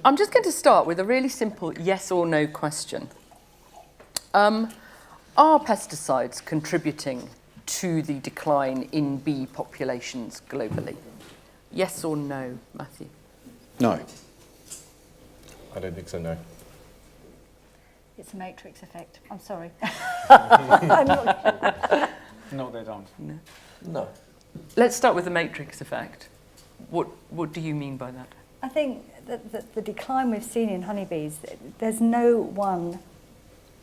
I'm just going to start with a really simple yes or no question. Are pesticides contributing to the decline in bee populations globally? Yes or no, Matthew? No. I don't think so, no. It's a matrix effect. I'm sorry. No, they don't. No. No. Let's start with the matrix effect. What do you mean by that? I think that the decline we've seen in honeybees, there's no one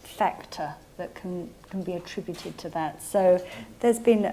factor that can be attributed to that. So there's been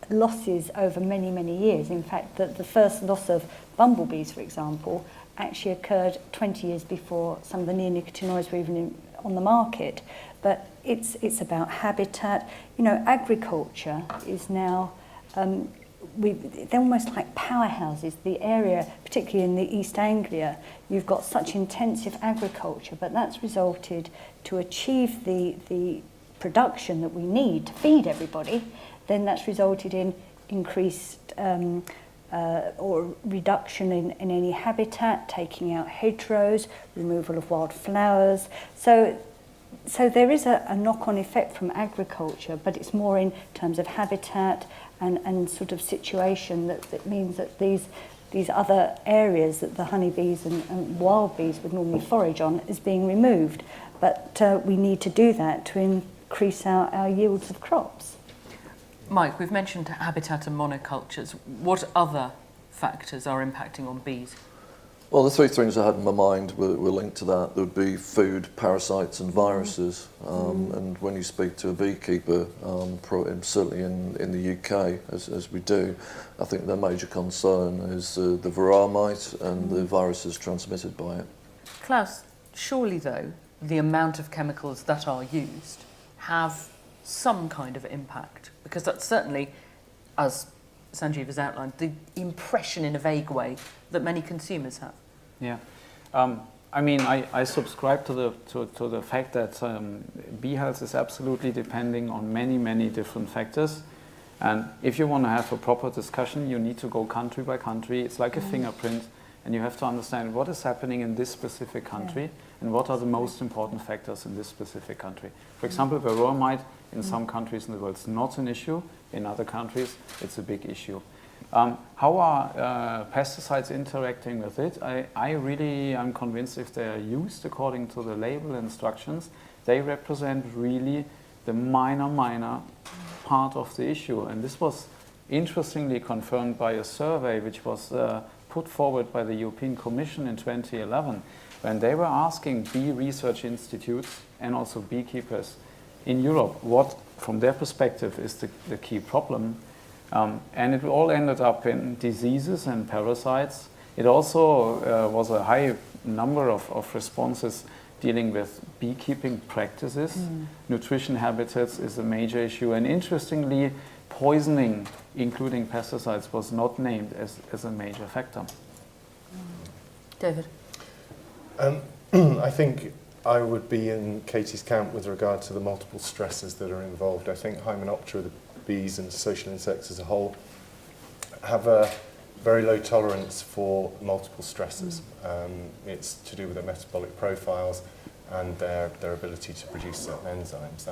losses over many, many years. In fact, the first loss of bumblebees, for example, actually occurred 20 years before some of the neonicotinoids were even on the market. But it's about habitat. You know, agriculture is now, they're almost like powerhouses. The area, particularly in the East Anglia, you've got such intensive agriculture, but that's resulted to achieve the production that we need to feed everybody. Then that's resulted in increased or reduction in any habitat, taking out hedgerows, removal of wild flowers. So there is a knock-on effect from agriculture, but it's more in terms of habitat and sort of situation that means that these other areas that the honeybees and wild bees would normally forage on is being removed. But we need to do that to increase our yields of crops. Mike, we've mentioned habitat and monocultures. What other factors are impacting on bees? Well, the three things I had in my mind were linked to that. There would be food, parasites and viruses. And when you speak to a beekeeper, certainly in the UK, as we do, I think their major concern is the varroa mite and the viruses transmitted by it. Klaus, surely though, the amount of chemicals that are used have some kind of impact, because that's certainly, as Sanjeev has outlined, the impression in a vague way that many consumers have. Yeah, I mean, I subscribe to the fact that bee health is absolutely depending on many different factors, and if you want to have a proper discussion, you need to go country by country. It's like a fingerprint, and you have to understand what is happening in this specific country and what are the most important factors in this specific country. For example, varroa mite in some countries in the world is not an issue. In other countries, it's a big issue. How are pesticides interacting with it? I really am convinced if they are used according to the label instructions, they represent really the minor part of the issue. And this was interestingly confirmed by a survey which was put forward by the European Commission in 2011, when they were asking bee research institutes and also beekeepers in Europe what, from their perspective, is the key problem. And it all ended up in diseases and parasites. It also was a high number of responses dealing with beekeeping practices. Nutrition habitats is a major issue. And interestingly, poisoning, including pesticides, was not named as a major factor. David? I think I would be in Katie's camp with regard to the multiple stressors that are involved. I think Hymenoptera, the bees and social insects as a whole, have a very low tolerance for multiple stressors. It's to do with their metabolic profiles and their ability to produce certain enzymes.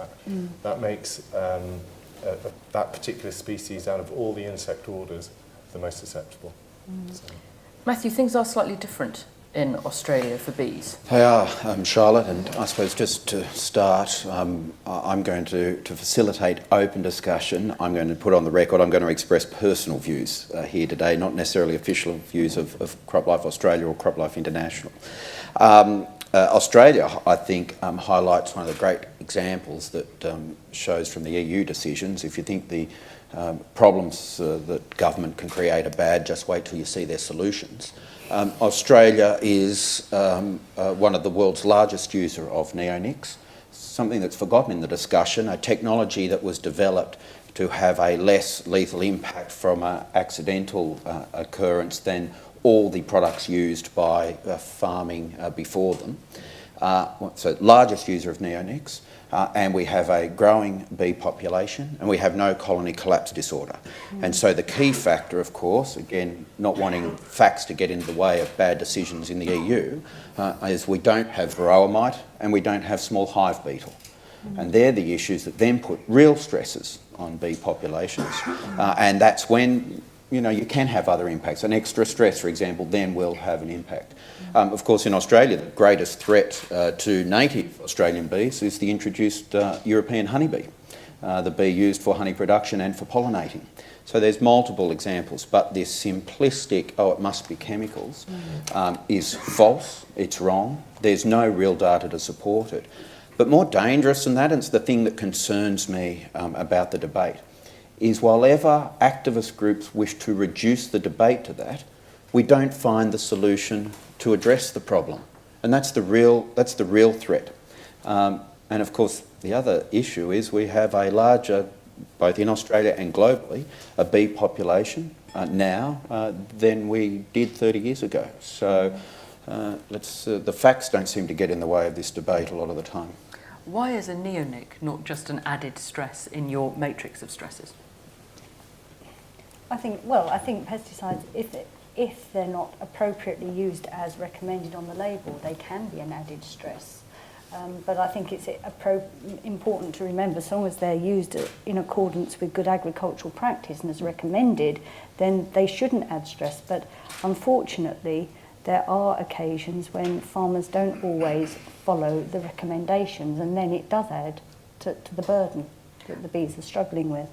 That makes that particular species, out of all the insect orders, the most susceptible. So. Matthew, things are slightly different in Australia for bees. They are, Charlotte, and I suppose just to start, I'm going to facilitate open discussion. I'm going to put on the record, I'm going to express personal views here today, not necessarily official views of CropLife Australia or CropLife International. Australia, I think, highlights one of the great examples that shows from the EU decisions. If you think the problems that government can create are bad, just wait till you see their solutions. Australia is one of the world's largest user of neonics, something that's forgotten in the discussion, a technology that was developed to have a less lethal impact from an accidental occurrence than all the products used by farming before them. so largest user of neonics, and we have a growing bee population, and we have no colony collapse disorder. And so the key factor, of course, again, not wanting facts to get in the way of bad decisions in the EU, is we don't have varroa mite and we don't have small hive beetle. And they're the issues that then put real stresses on bee populations. And that's when, you know, you can have other impacts. An extra stress, for example, then will have an impact. Of course, in Australia, the greatest threat to native Australian bees is the introduced European honeybee, the bee used for honey production and for pollinating. So there's multiple examples, but this simplistic, oh, it must be chemicals, is false, it's wrong. There's no real data to support it. But more dangerous than that, and it's the thing that concerns me about the debate, is while ever activist groups wish to reduce the debate to that, we don't find the solution to address the problem. And that's the real threat. And of course, the other issue is we have a larger, both in Australia and globally, a bee population now than we did 30 years ago. So the facts don't seem to get in the way of this debate a lot of the time. Why is a neonic not just an added stress in your matrix of stresses? I think pesticides, if they're not appropriately used as recommended on the label, they can be an added stress. But I think it's important to remember, as long as they're used in accordance with good agricultural practice and as recommended, then they shouldn't add stress. But unfortunately, there are occasions when farmers don't always follow the recommendations, and then it does add to the burden that the bees are struggling with.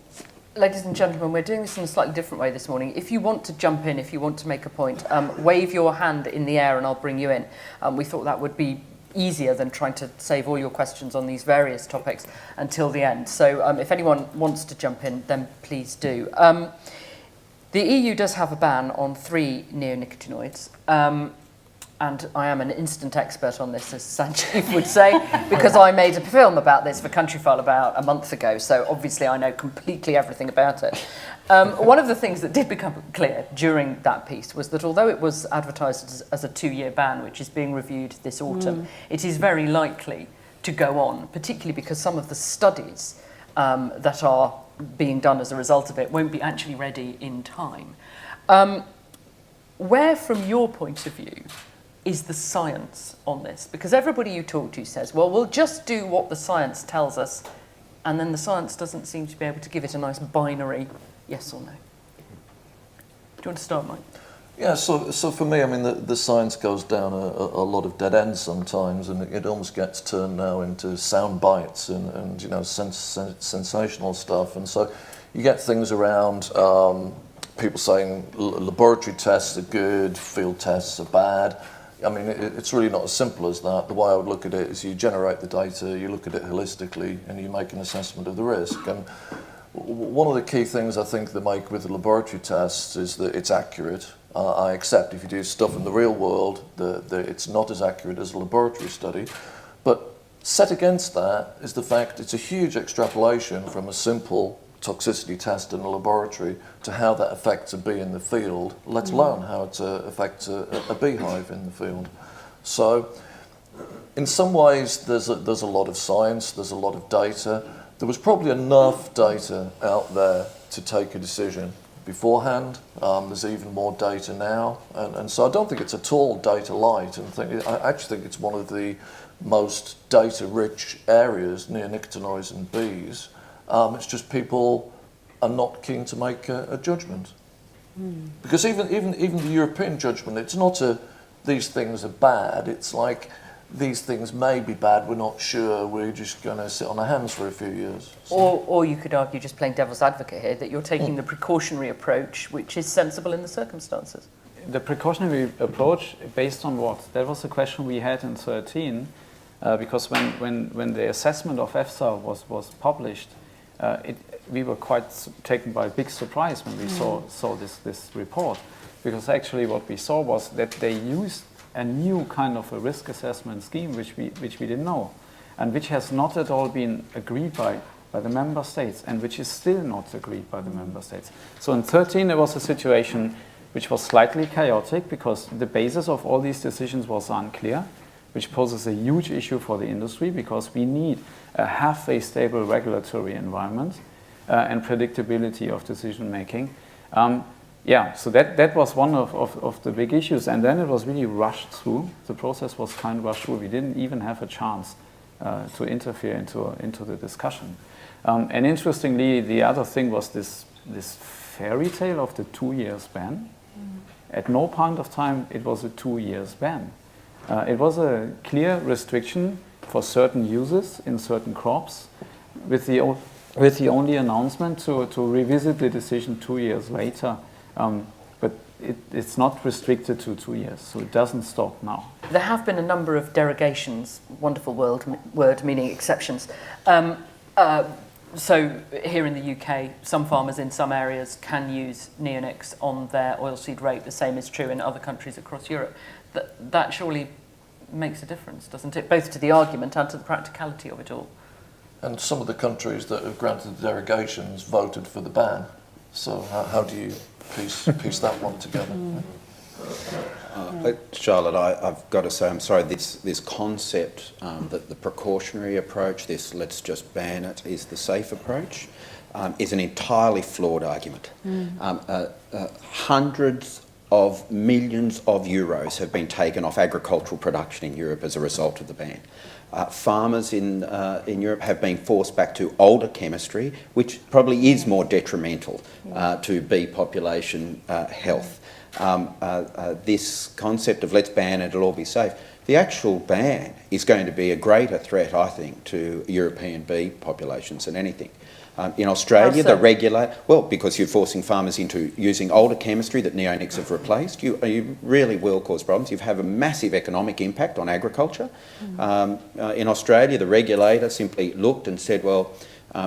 Ladies and gentlemen, we're doing this in a slightly different way this morning. If you want to jump in, if you want to make a point, wave your hand in the air and I'll bring you in. We thought that would be easier than trying to save all your questions on these various topics until the end. So if anyone wants to jump in, then please do. The EU does have a ban on 3 neonicotinoids. And I am an instant expert on this, as Sanjeev would say, because I made a film about this for Countryfile about a month ago, so obviously I know completely everything about it. One of the things that did become clear during that piece was that although it was advertised as a 2-year ban, which is being reviewed this autumn, it is very likely to go on, particularly because some of the studies that are being done as a result of it won't be actually ready in time. Where, from your point of view, is the science on this? Because everybody you talk to says, well, we'll just do what the science tells us, and then the science doesn't seem to be able to give it a nice binary yes or no. Do you want to start, Mike? Yeah, so for me, I mean, the science goes down a lot of dead ends sometimes, and it almost gets turned now into sound bites and you know, sensational stuff. And so you get things around people saying laboratory tests are good, field tests are bad. I mean, it's really not as simple as that. The way I would look at it is you generate the data, you look at it holistically, and you make an assessment of the risk. And one of the key things I think they make with the laboratory tests is that it's accurate. I accept if you do stuff in the real world, it's not as accurate as a laboratory study. But set against that is the fact it's a huge extrapolation from a simple toxicity test in a laboratory to how that affects a bee in the field, let alone how it affects a beehive in the field. So in some ways there's a lot of science, there's a lot of data. There was probably enough data out there to take a decision beforehand. There's even more data now, and so I don't think it's at all data light, and I actually think it's one of the most data-rich areas, neonicotinoids and bees. It's just people are not keen to make a judgment. Because even the European judgment, it's not these things are bad, it's like these things may be bad, we're not sure, we're just going to sit on our hands for a few years. So. Or you could argue, just playing devil's advocate here, that you're taking the precautionary approach, which is sensible in the circumstances. The precautionary approach, based on what? That was the question we had in 2013, because when the assessment of EFSA was published, we were quite taken by a big surprise when we saw this report, because actually what we saw was that they used a new kind of a risk assessment scheme which we didn't know, and which has not at all been agreed by the member states, and which is still not agreed by the member states. So in 2013 there was a situation which was slightly chaotic because the basis of all these decisions was unclear, which poses a huge issue for the industry because we need a halfway stable regulatory environment and predictability of decision making. Yeah, so that was one of the big issues, and then it was really rushed through. The process was kind of rushed through. We didn't even have a chance to interfere into the discussion. And interestingly, the other thing was this fairy tale of the 2 years ban. At no point of time it was a 2 years ban. It was a clear restriction for certain uses in certain crops, with the only announcement to revisit the decision 2 years later. But it's not restricted to 2 years, so it doesn't stop now. There have been a number of derogations, wonderful word meaning exceptions. So here in the UK, some farmers in some areas can use neonics on their oilseed rape. The same is true in other countries across Europe. That surely makes a difference, doesn't it? Both to the argument and to the practicality of it all. And some of the countries that have granted the derogations voted for the ban. So how do you piece that one together? Charlotte, I've got to say, I'm sorry, this concept that the precautionary approach, this let's just ban it, is the safe approach, is an entirely flawed argument. Hundreds of millions of euros have been taken off agricultural production in Europe as a result of the ban. Farmers in Europe have been forced back to older chemistry, which probably is more detrimental to bee population health. This concept of let's ban it, it'll all be safe. The actual ban is going to be a greater threat, I think, to European bee populations than anything. In Australia, the regulator, well, because you're forcing farmers into using older chemistry that neonics have replaced, you really will cause problems. You have a massive economic impact on agriculture. In Australia, the regulator simply looked and said, well,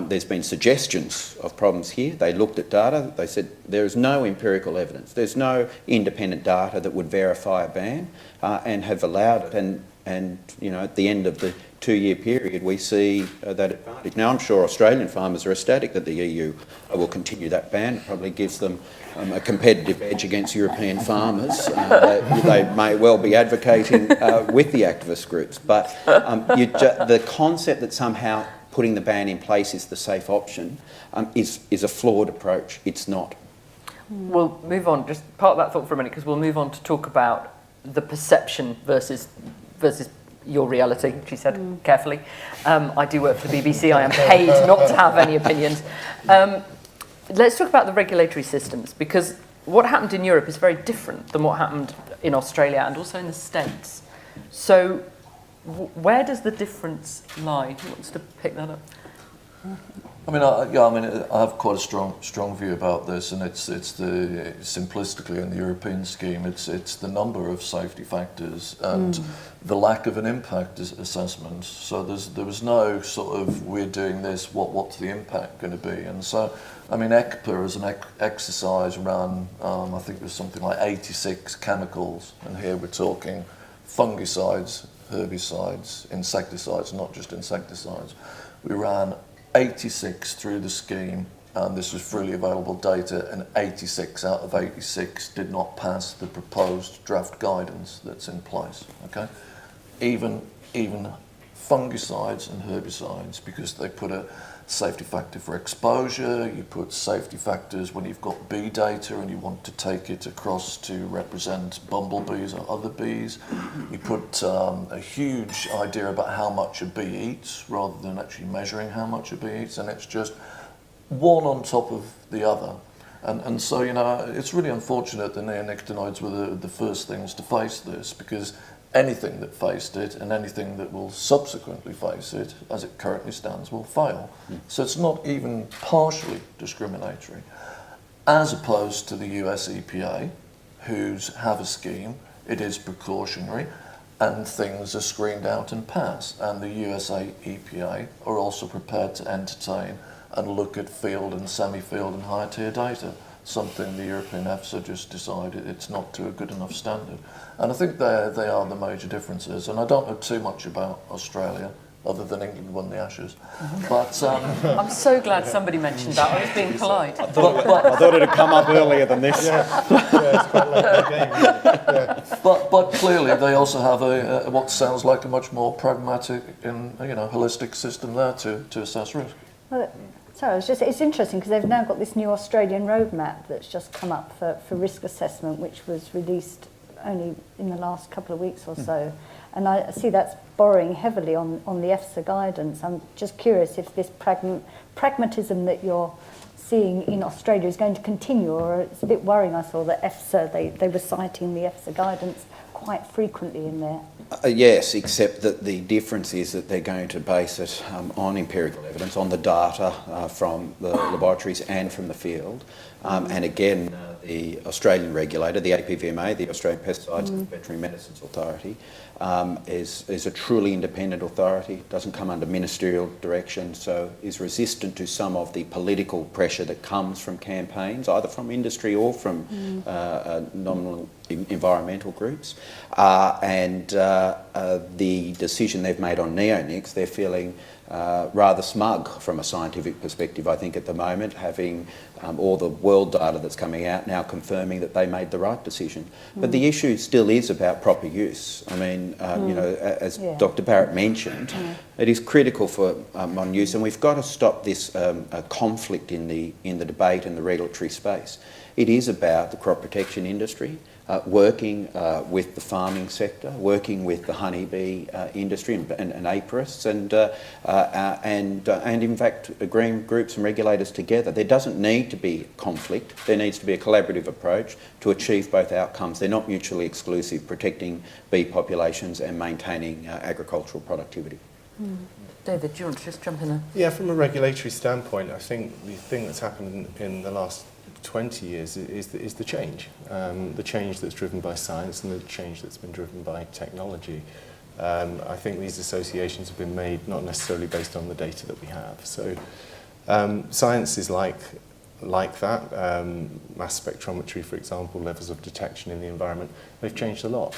there's been suggestions of problems here. They looked at data. They said there is no empirical evidence. There's no independent data that would verify a ban, and have allowed it. And you know, at the end of the 2-year period, we see that advantage. Now, I'm sure Australian farmers are ecstatic that the EU will continue that ban. It probably gives them a competitive edge against European farmers. They may well be advocating with the activist groups. But the concept that somehow putting the ban in place is the safe option is a flawed approach. It's not. We'll move on, just park that thought for a minute, because we'll move on to talk about the perception versus your reality, she said carefully. I do work for the BBC. I am paid not to have any opinions. Let's talk about the regulatory systems, because what happened in Europe is very different than what happened in Australia and also in the States. So where does the difference lie? Who wants to pick that up? I mean, I have quite a strong view about this, and it's simplistically in the European scheme, it's the number of safety factors and the lack of an impact assessment. So there was no sort of we're doing this, what's the impact going to be? And so, I mean, ECPA as an exercise ran, I think it was something like 86 chemicals, and here we're talking fungicides, herbicides, insecticides, not just insecticides. We ran 86 through the scheme, and this was freely available data, and 86 out of 86 did not pass the proposed draft guidance that's in place. Okay, even fungicides and herbicides, because they put a safety factor for exposure, you put safety factors when you've got bee data and you want to take it across to represent bumblebees or other bees. You put a huge idea about how much a bee eats rather than actually measuring how much a bee eats, and it's just one on top of the other. And so, you know, it's really unfortunate the neonicotinoids were the first things to face this, because anything that faced it and anything that will subsequently face it, as it currently stands, will fail. So it's not even partially discriminatory, as opposed to the US EPA, who's have a scheme, it is precautionary, and things are screened out and pass. And the USA EPA are also prepared to entertain and look at field and semi-field and higher tier data, something the European EFSA just decided it's not to a good enough standard. And I think they are the major differences. And I don't know too much about Australia, other than England won the Ashes. But I'm so glad somebody mentioned that. I was being polite. I thought it had come up earlier than this. Yeah, it's quite late in the game. Really. Yeah. but clearly they also have a what sounds like a much more pragmatic and holistic system there to assess risk. Well, so it's interesting because they've now got this new Australian roadmap that's just come up for risk assessment, which was released only in the last couple of weeks or so. And I see that's borrowing heavily on the EFSA guidance. I'm just curious if this pragmatism that you're seeing in Australia is going to continue, or it's a bit worrying. I saw that EFSA, they were citing the EFSA guidance quite frequently in there. Yes, except that the difference is that they're going to base it on empirical evidence, on the data from the laboratories and from the field. And again, the Australian regulator, the APVMA, the Australian Pesticides and Veterinary Medicines Authority, is a truly independent authority, doesn't come under ministerial direction, so is resistant to some of the political pressure that comes from campaigns, either from industry or from nominal environmental groups. And the decision they've made on neonics, they're feeling rather smug from a scientific perspective, I think, at the moment, having all the world data that's coming out now confirming that they made the right decision. But the issue still is about proper use. I mean, as Dr. Barrett mentioned, it is critical for modern use, and we've got to stop this conflict in the debate and the regulatory space. It is about the crop protection industry, working with the farming sector, working with the honeybee industry and apiarists, and in fact agreeing groups and regulators together. There doesn't need to be conflict. There needs to be a collaborative approach to achieve both outcomes. They're not mutually exclusive, protecting bee populations and maintaining agricultural productivity. David, do you want to just jump in there? Yeah, from a regulatory standpoint, I think the thing that's happened in the last 20 years is the change that's driven by science and the change that's been driven by technology. I think these associations have been made not necessarily based on the data that we have. So science is like that. Mass spectrometry, for example, levels of detection in the environment, they've changed a lot.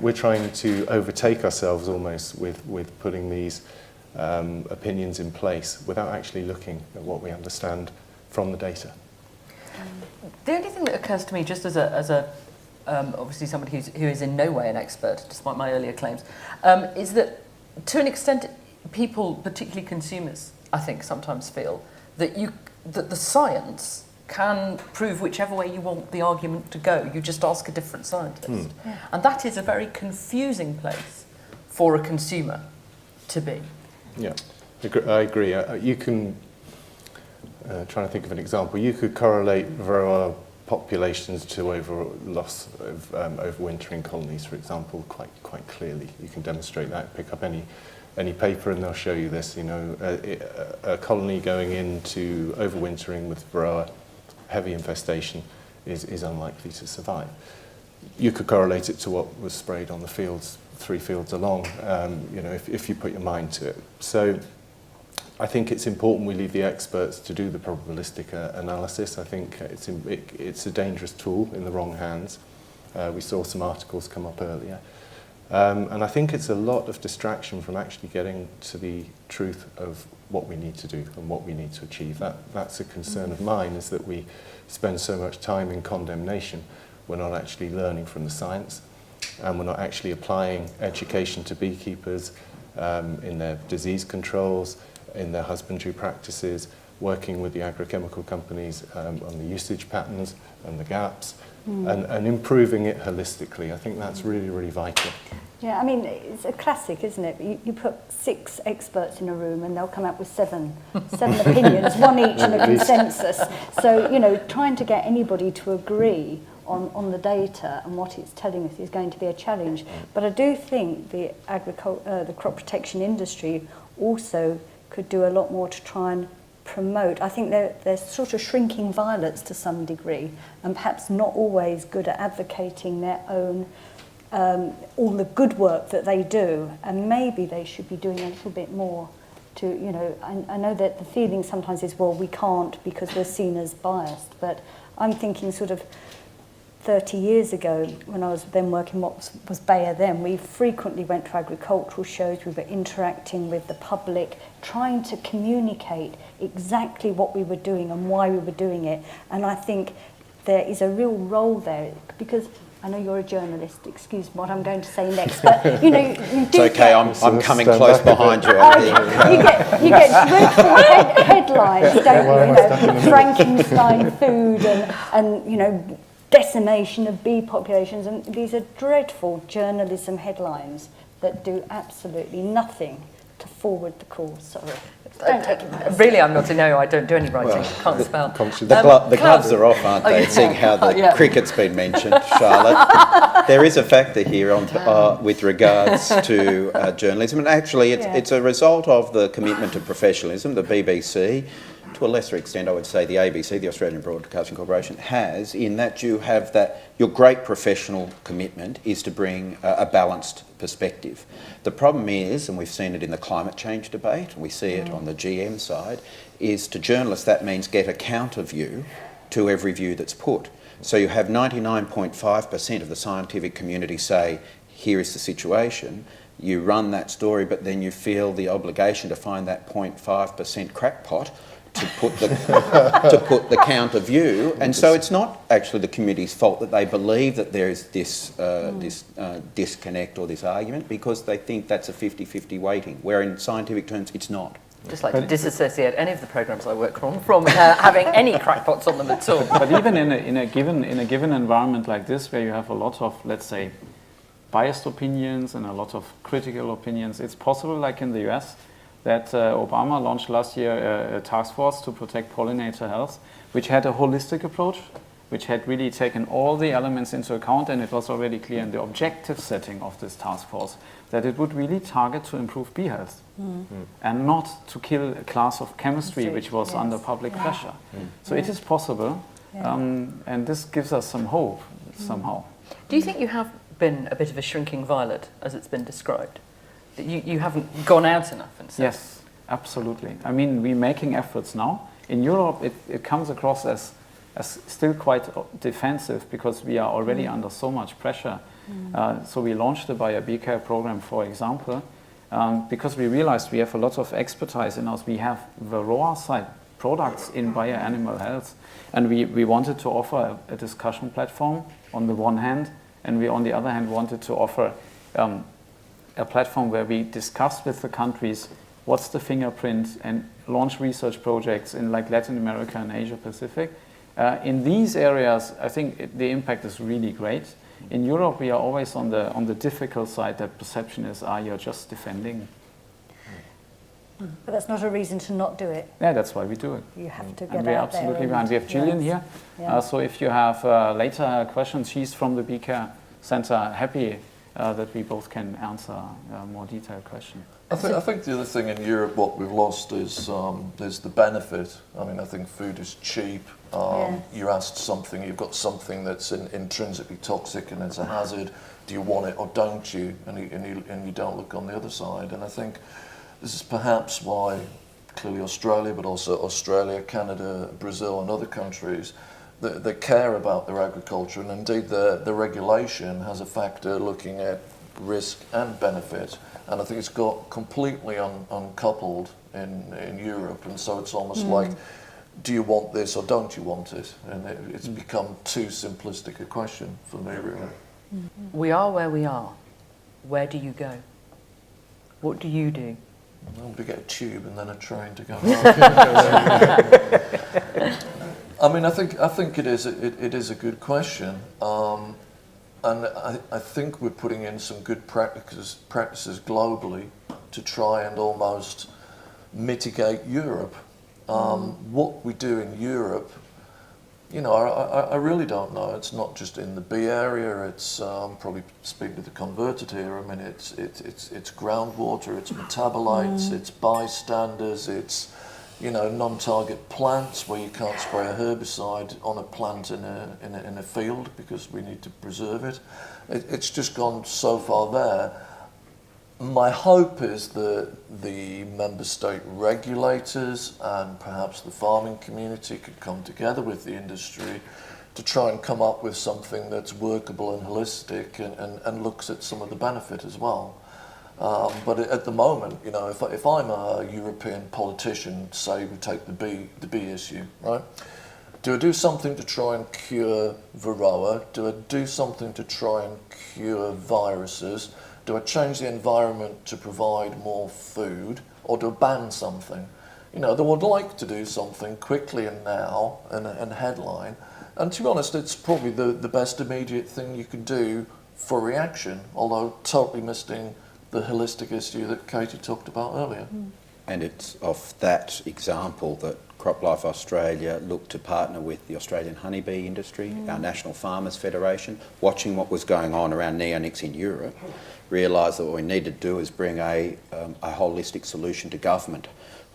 We're trying to overtake ourselves almost with putting these opinions in place without actually looking at what we understand from the data. The only thing that occurs to me, just as a obviously somebody who is in no way an expert, despite my earlier claims, is that to an extent, people, particularly consumers, I think sometimes feel that the science can prove whichever way you want the argument to go. You just ask a different scientist, and that is a very confusing place for a consumer to be. Yeah, I agree. You can. Trying to think of an example, you could correlate varroa populations to loss of overwintering colonies, for example, quite clearly. You can demonstrate that. Pick up any paper and they'll show you this. A colony going into overwintering with varroa, heavy infestation, is unlikely to survive. You could correlate it to what was sprayed on the fields, 3 fields along. If you put your mind to it. So I think it's important we leave the experts to do the probabilistic analysis. I think it's a dangerous tool in the wrong hands. We saw some articles come up earlier. And I think it's a lot of distraction from actually getting to the truth of what we need to do and what we need to achieve. That's a concern of mine, is that we spend so much time in condemnation. We're not actually learning from the science, and we're not actually applying education to beekeepers in their disease controls, in their husbandry practices, working with the agrochemical companies on the usage patterns and the gaps, and improving it holistically. I think that's really, really vital. Yeah, I mean, it's a classic, isn't it? You put 6 experts in a room and they'll come up with seven opinions, one each and a consensus. So, trying to get anybody to agree on the data and what it's telling us is going to be a challenge. But I do think the crop protection industry also could do a lot more to try and promote. I think they're sort of shrinking violets to some degree, and perhaps not always good at advocating their own, all the good work that they do, and maybe they should be doing a little bit more to, I know that the feeling sometimes is, well, we can't because we're seen as biased, but I'm thinking sort of 30 years ago, when I was then working what was Bayer then, we frequently went to agricultural shows, we were interacting with the public, trying to communicate exactly what we were doing and why we were doing it. And I think there is a real role there, because I know you're a journalist, excuse what I'm going to say next, but you know, you do It's okay, I'm coming close behind you, I think. you get dreadful headlines, don't you? You know, Frankenstein food and you know, decimation of bee populations, and these are dreadful journalism headlines that do absolutely nothing to forward the cause. Sorry. Don't take it personally. Really, I'm not. No, I don't do any writing. Can't spell. The gloves are off, aren't they? yeah. Seeing how the Yeah. cricket's been mentioned, Charlotte. There is a factor here with regards to journalism, and actually it's a result of the commitment to professionalism. The BBC, to a lesser extent, I would say the ABC, the Australian Broadcasting Corporation, has, in that you have that, your great professional commitment is to bring a balanced perspective. The problem is, and we've seen it in the climate change debate, and we see it on the GM side, is to journalists that means get a counter view to every view that's put. So you have 99.5% of the scientific community say, here is the situation. You run that story, but then you feel the obligation to find that 0.5% crackpot to put the counter view, and so it's not actually the community's fault that they believe that there is this disconnect or this argument, because they think that's a 50-50 weighting, where in scientific terms it's not. Just like to disassociate any of the programs I work on from having any crackpots on them at all. But even in a given environment like this, where you have a lot of, let's say, biased opinions and a lot of critical opinions, it's possible, like in the US, that Obama launched last year a task force to protect pollinator health, which had a holistic approach, which had really taken all the elements into account, and it was already clear in the objective setting of this task force that it would really target to improve bee health and not to kill a class of chemistry which was under public pressure. So it is possible, and this gives us some hope somehow. Do you think you have been a bit of a shrinking violet, as it's been described? That you haven't gone out enough and said? Yes, absolutely. I mean, we're making efforts now. In Europe, it comes across as still quite defensive, because we are already under so much pressure. So we launched the Bayer Bee Care program, for example, because we realized we have a lot of expertise in us. We have Varroa side products in Bayer Animal Health, and we wanted to offer a discussion platform on the one hand, and we on the other hand wanted to offer a platform where we discuss with the countries what's the fingerprint and launch research projects in like Latin America and Asia Pacific. In these areas, I think the impact is really great. In Europe, we are always on the difficult side. That perception is, you're just defending. But that's not a reason to not do it. Yeah, that's why we do it. You have to get And we're out there. absolutely behind. We have Gillian here. Yeah. So if you have later questions, she's from the Bee Care Center. Happy that we both can answer more detailed questions. I think the other thing in Europe, what we've lost is the benefit. I mean, I think food is cheap. You're asked something, you've got something that's intrinsically toxic and it's a hazard. Do you want it or don't you? And you don't look on the other side. And I think this is perhaps why clearly Australia, but also Australia, Canada, Brazil and other countries, they care about their agriculture, and indeed the regulation has a factor looking at risk and benefit. And I think it's got completely uncoupled in Europe, and so it's almost like, do you want this or don't you want it? And it's become too simplistic a question for me, really. We are where we are. Where do you go? What do you do? Well, we get a tube and then a train to go home. I mean, I think it is a good question, and I think we're putting in some good practices globally to try and almost mitigate Europe. What we do in Europe, you know, I really don't know. It's not just in the bee area. It's probably speaking to the converted here. I mean, it's groundwater, it's metabolites, it's bystanders, it's, you know, non-target plants where you can't spray a herbicide on a plant in a field because we need to preserve it. It's just gone so far there. My hope is that the member state regulators and perhaps the farming community could come together with the industry to try and come up with something that's workable and holistic and looks at some of the benefit as well. But at the moment, you know, if I'm a European politician, say we take the bee issue, right? Do I do something to try and cure Varroa? Do I do something to try and cure viruses? Do I change the environment to provide more food? Or do I ban something? You know, they would like to do something quickly and now and headline. And to be honest, it's probably the best immediate thing you can do for reaction, although totally missing the holistic issue that Katie talked about earlier. And it's of that example that CropLife Australia looked to partner with the Australian honeybee industry, our National Farmers Federation, watching what was going on around neonics in Europe, realised that what we need to do is bring a holistic solution to government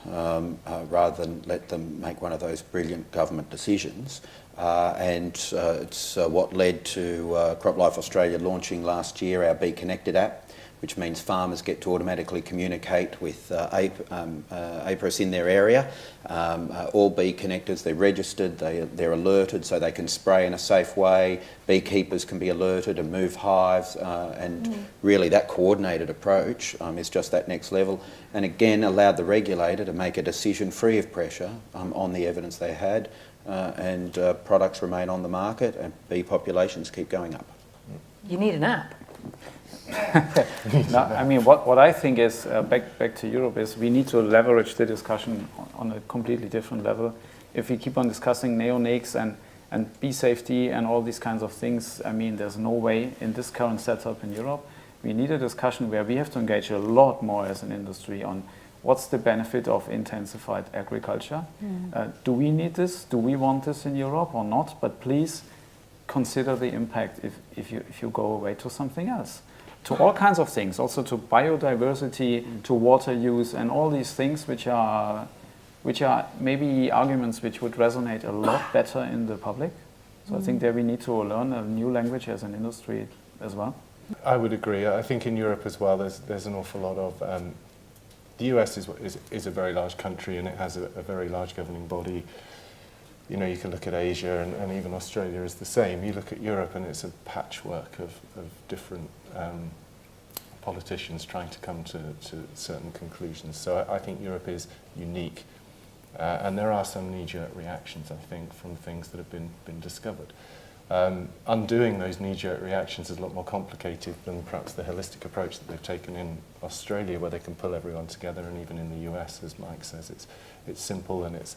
rather than let them make one of those brilliant government decisions. It's what led to CropLife Australia launching last year our Bee Connected app, which means farmers get to automatically communicate with APRIS in their area. All bee connectors, they're registered, they're alerted so they can spray in a safe way. Beekeepers can be alerted and move hives, really that coordinated approach is just that next level. And again, allowed the regulator to make a decision free of pressure on the evidence they had, and products remain on the market and bee populations keep going up. You need an app. No, I mean, what I think is, back to Europe, is we need to leverage the discussion on a completely different level. If we keep on discussing neonics and bee safety and all these kinds of things, I mean, there's no way in this current setup in Europe. We need a discussion where we have to engage a lot more as an industry on what's the benefit of intensified agriculture. Do we need this? Do we want this in Europe or not? But please consider the impact if you go away to something else. To all kinds of things, also to biodiversity, to water use, and all these things which are maybe arguments which would resonate a lot better in the public. So I think there we need to learn a new language as an industry as well. I would agree. I think in Europe as well, there's an awful lot of... the US is a very large country and it has a very large governing body. You know, you can look at Asia and even Australia is the same. You look at Europe and it's a patchwork of different politicians trying to come to certain conclusions. So I think Europe is unique. And there are some knee-jerk reactions, I think, from things that have been discovered. Undoing those knee-jerk reactions is a lot more complicated than perhaps the holistic approach that they've taken in Australia, where they can pull everyone together, and even in the US, as Mike says, it's simple and it's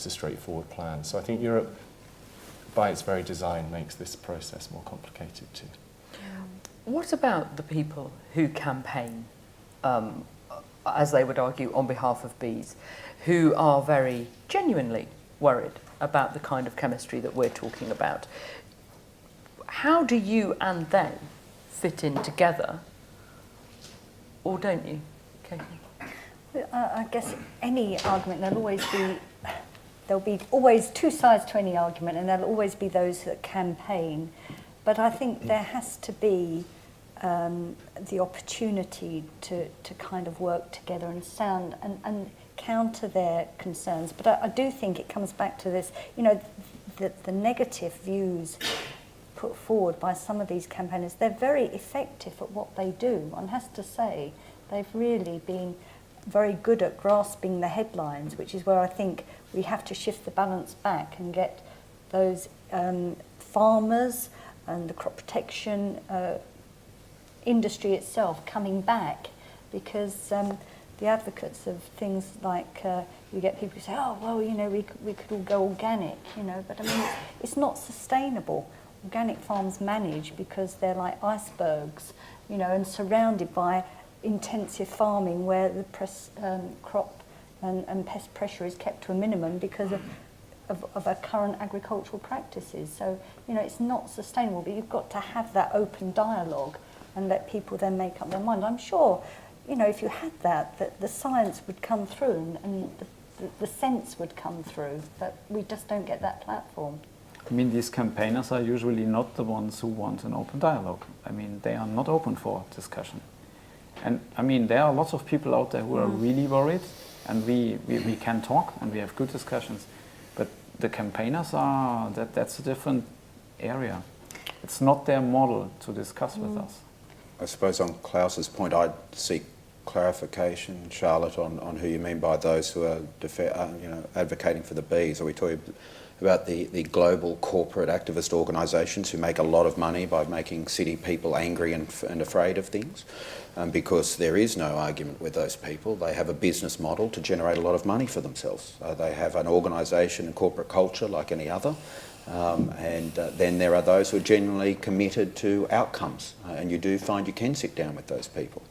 a straightforward plan. So I think Europe, by its very design, makes this process more complicated too. What about the people who campaign, as they would argue, on behalf of bees, who are very genuinely worried about the kind of chemistry that we're talking about? How do you and they fit in together, or don't you, Katie? I guess any argument, there'll be always two sides to any argument, and there'll always be those that campaign. But I think there has to be the opportunity to kind of work together and counter their concerns. But I do think it comes back to this, you know, the negative views put forward by some of these campaigners. They're very effective at what they do. One has to say they've really been very good at grasping the headlines, which is where I think we have to shift the balance back and get those farmers and the crop protection industry itself coming back, because the advocates of things like you get people who say, oh, well, you know, we could all go organic, you know, but I mean, it's not sustainable. Organic farms manage because they're like icebergs, you know, and surrounded by intensive farming where the crop and pest pressure is kept to a minimum because of our current agricultural practices. So, you know, it's not sustainable, but you've got to have that open dialogue and let people then make up their mind. I'm sure, you know, if you had that the science would come through and the sense would come through, but we just don't get that platform. I mean, these campaigners are usually not the ones who want an open dialogue. I mean, they are not open for discussion. And I mean, there are lots of people out there who are really worried, and we can talk and we have good discussions. But the campaigners that's a different area. It's not their model to discuss with us. I suppose on Klaus's point, I'd seek clarification, Charlotte, on who you mean by those who are advocating for the bees. Are we talking about the global corporate activist organisations who make a lot of money by making city people angry and afraid of things? Because there is no argument with those people. They have a business model to generate a lot of money for themselves. They have an organisation and corporate culture like any other. Then there are those who are genuinely committed to outcomes, and you do find you can sit down with those people.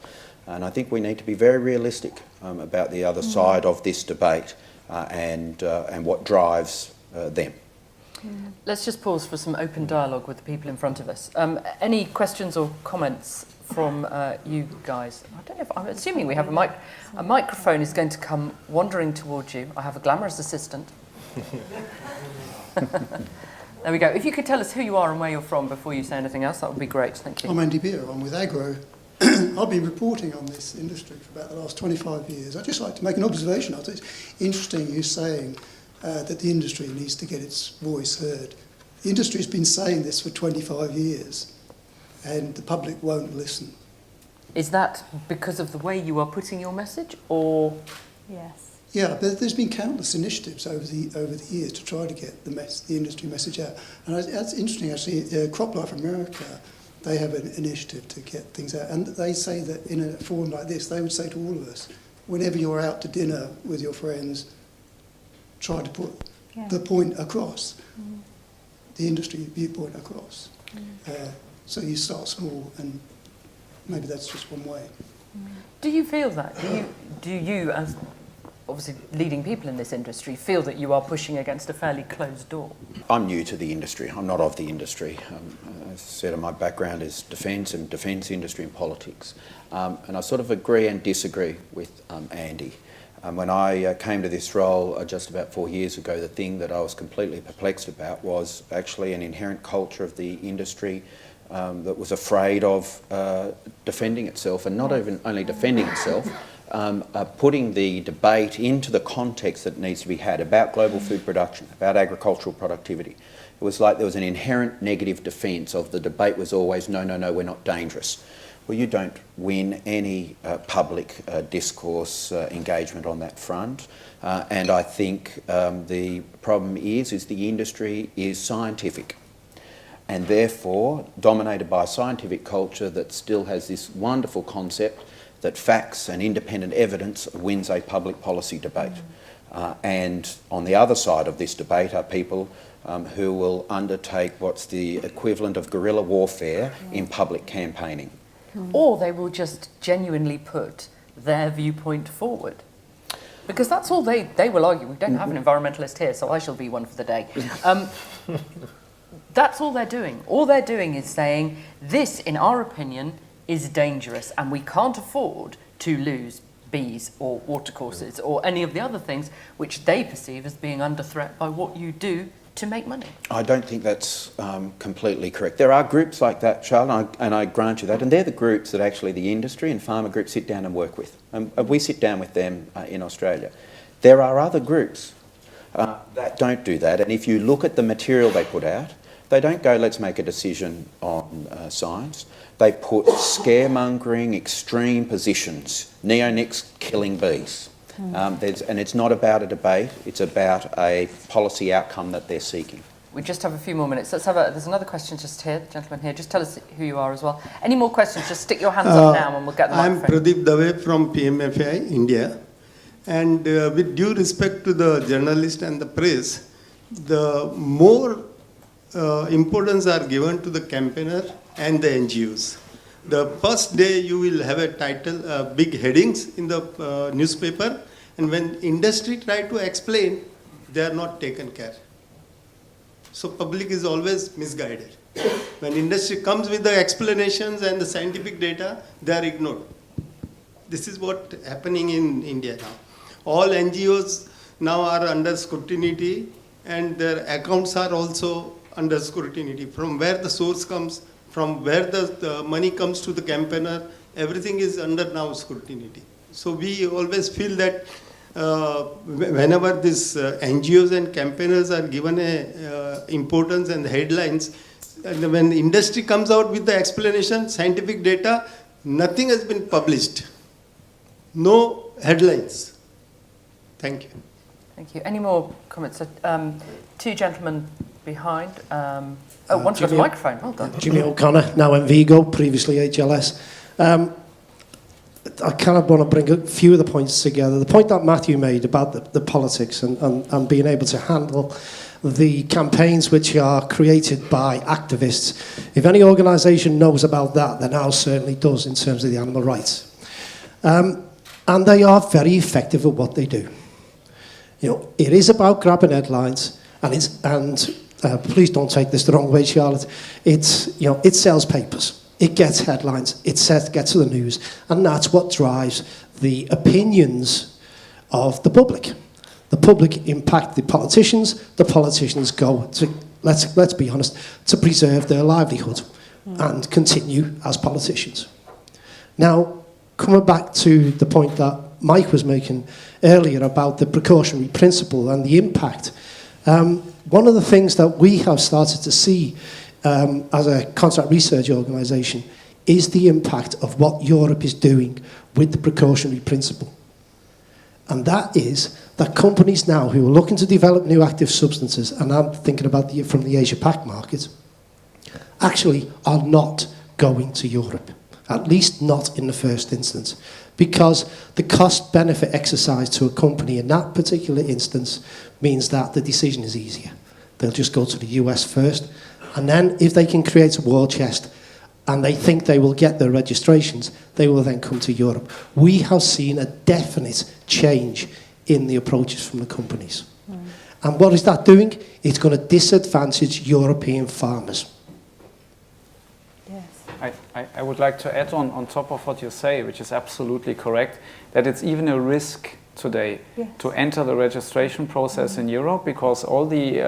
And I think we need to be very realistic about the other side of this debate and what drives them. Let's just pause for some open dialogue with the people in front of us. Any questions or comments from you guys? I don't know if, I'm assuming we have a microphone is going to come wandering towards you. I have a glamorous assistant. There we go. If you could tell us who you are and where you're from before you say anything else, that would be great. Thank you. I'm Andy Beer. I'm with Agrow. I've been reporting on this industry for about the last 25 years. I'd just like to make an observation. I think it's interesting you saying that the industry needs to get its voice heard. The industry's been saying this for 25 years, and the public won't listen. Is that because of the way you are putting your message, or...? Yes. Yeah, but there's been countless initiatives over the years to try to get the industry message out. And that's interesting, actually. CropLife America, they have an initiative to get things out. And they say that in a forum like this, they would say to all of us, whenever you're out to dinner with your friends, try to put the point across, the industry viewpoint across. So you start small, and maybe that's just one way. Do you feel that? Do you, as obviously leading people in this industry, feel that you are pushing against a fairly closed door? I'm new to the industry. I'm not of the industry. As I said, my background is defence and defence industry and politics. And I sort of agree and disagree with Andy. When I came to this role just about 4 years ago, the thing that I was completely perplexed about was actually an inherent culture of the industry that was afraid of defending itself, and not even only defending itself, putting the debate into the context that needs to be had about global food production, about agricultural productivity. It was like there was an inherent negative defence of the debate was always, no, we're not dangerous. Well, you don't win any public discourse engagement on that front. And I think the problem is the industry is scientific, and therefore dominated by a scientific culture that still has this wonderful concept that facts and independent evidence wins a public policy debate. And on the other side of this debate are people who will undertake what's the equivalent of guerrilla warfare in public campaigning. Or they will just genuinely put their viewpoint forward. Because that's all they will argue. We don't have an environmentalist here, so I shall be one for the day. That's all they're doing. All they're doing is saying, this, in our opinion, is dangerous, and we can't afford to lose bees or watercourses or any of the other things which they perceive as being under threat by what you do to make money. I don't think that's completely correct. There are groups like that, Charlotte, and I grant you that, and they're the groups that actually the industry and farmer groups sit down and work with. We sit down with them in Australia. There are other groups that don't do that, and if you look at the material they put out, they don't go, let's make a decision on science. They put scaremongering, extreme positions, neonics killing bees. And it's not about a debate, it's about a policy outcome that they're seeking. We just have a few more minutes. There's another question just here, the gentleman here. Just tell us who you are as well. Any more questions, just stick your hands up now and we'll get the microphone. I'm Pradeep Dave from PMFI, India. And with due respect to the journalist and the press, the more importance are given to the campaigner and the NGOs. The first day you will have a title, big headings in the newspaper, and when industry try to explain, they are not taken care. So public is always misguided. When industry comes with the explanations and the scientific data, they are ignored. This is what happening in India now. All NGOs now are under scrutiny, and their accounts are also under scrutiny. From where the source comes, from where the money comes to the campaigner, everything is under now scrutiny. So we always feel that whenever these NGOs and campaigners are given a importance and headlines, and when the industry comes out with the explanation, scientific data, nothing has been published. No headlines. Thank you. Thank you. Any more comments? Two gentlemen behind. One's got a microphone. Well done. Jimmy O'Connor, now Envigo, previously HLS. I kind of want to bring a few of the points together. The point that Matthew made about the politics and being able to handle the campaigns which are created by activists. If any organisation knows about that, then ours certainly does in terms of the animal rights. And they are very effective at what they do. You know, it is about grabbing headlines, and please don't take this the wrong way, Charlotte. It sells papers. It gets headlines. It gets to the news, and that's what drives the opinions of the public. The public impact the politicians. The politicians go to, let's be honest, to preserve their livelihood and continue as politicians. Now, coming back to the point that Mike was making earlier about the precautionary principle and the impact, one of the things that we have started to see as a contract research organisation is the impact of what Europe is doing with the precautionary principle. And that is that companies now who are looking to develop new active substances, and I'm thinking about from the Asia-Pac market, actually are not going to Europe, at least not in the first instance, because the cost-benefit exercise to a company in that particular instance means that the decision is easier. They'll just go to the US first, and then if they can create a war chest and they think they will get their registrations, they will then come to Europe. We have seen a definite change in the approaches from the companies. And what is that doing? It's going to disadvantage European farmers. Yes. I would like to add on top of what you say, which is absolutely correct, that it's even a risk today to enter the registration process in Europe, because all the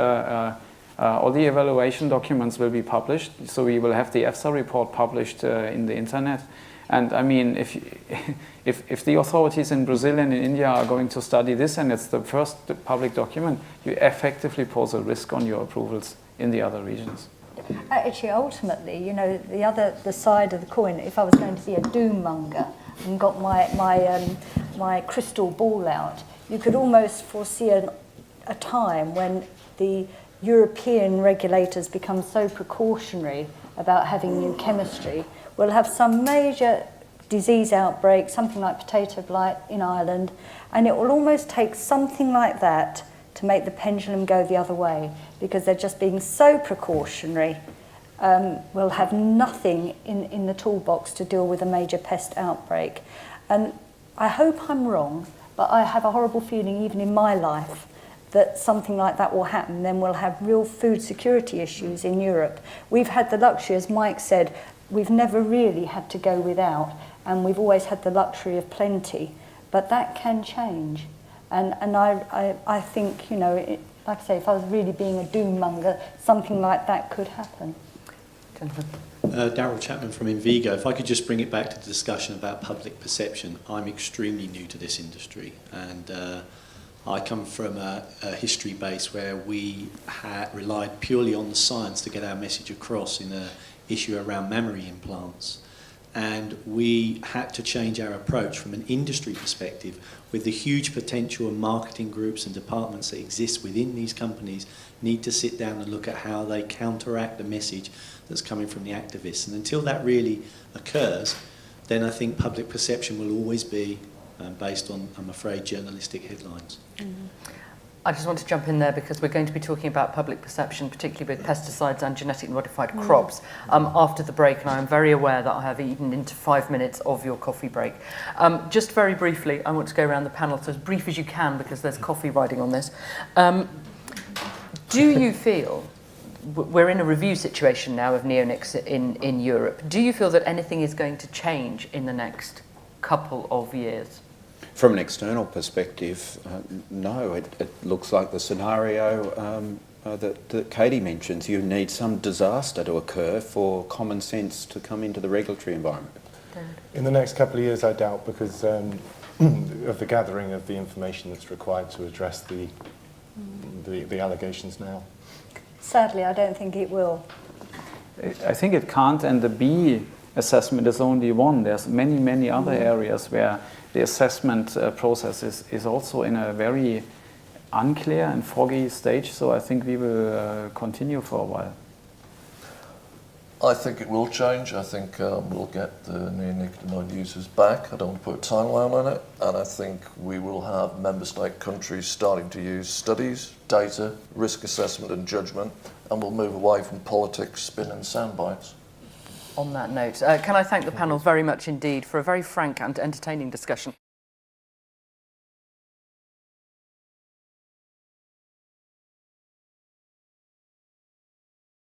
evaluation documents will be published. So we will have the EFSA report published in the internet. And I mean, if the authorities in Brazil and in India are going to study this and it's the first public document, you effectively pose a risk on your approvals in the other regions. Actually, ultimately, you know, the side of the coin, if I was going to be a doom monger and got my crystal ball out, you could almost foresee a time when the European regulators become so precautionary about having new chemistry, we'll have some major disease outbreak, something like potato blight in Ireland, and it will almost take something like that to make the pendulum go the other way, because they're just being so precautionary. We'll have nothing in the toolbox to deal with a major pest outbreak. And I hope I'm wrong, but I have a horrible feeling even in my life that something like that will happen. Then we'll have real food security issues in Europe. We've had the luxury, as Mike said, we've never really had to go without, and we've always had the luxury of plenty, but that can change. And I think, you know, like I say, if I was really being a doom monger, something like that could happen. Daryl Chapman from Envigo. If I could just bring it back to the discussion about public perception. I'm extremely new to this industry, and I come from a history base where we relied purely on the science to get our message across in an issue around mammary implants. And we had to change our approach from an industry perspective with the huge potential and marketing groups and departments that exist within these companies need to sit down and look at how they counteract the message that's coming from the activists. And until that really occurs, then I think public perception will always be based on, I'm afraid, journalistic headlines. I just want to jump in there because we're going to be talking about public perception, particularly with pesticides and genetically modified crops, after the break, and I am very aware that I have eaten into 5 minutes of your coffee break. Just very briefly, I want to go around the panel, so as brief as you can, because there's coffee riding on this. Do you feel, we're in a review situation now of neonics in Europe, do you feel that anything is going to change in the next couple of years? From an external perspective, no. It looks like the scenario that Katie mentions. You need some disaster to occur for common sense to come into the regulatory environment. In the next couple of years, I doubt, because of the gathering of the information that's required to address the allegations now. Sadly, I don't think it will. I think it can't, and the B assessment is only one. There's many, many other areas where the assessment process is also in a very unclear and foggy stage, so I think we will continue for a while. I think it will change. I think we'll get the neonicotinoid users back. I don't want to put a timeline on it. And I think we will have member state countries starting to use studies, data, risk assessment and judgment, and we'll move away from politics, spin and sound bites. On that note, can I thank the panel very much indeed for a very frank and entertaining discussion.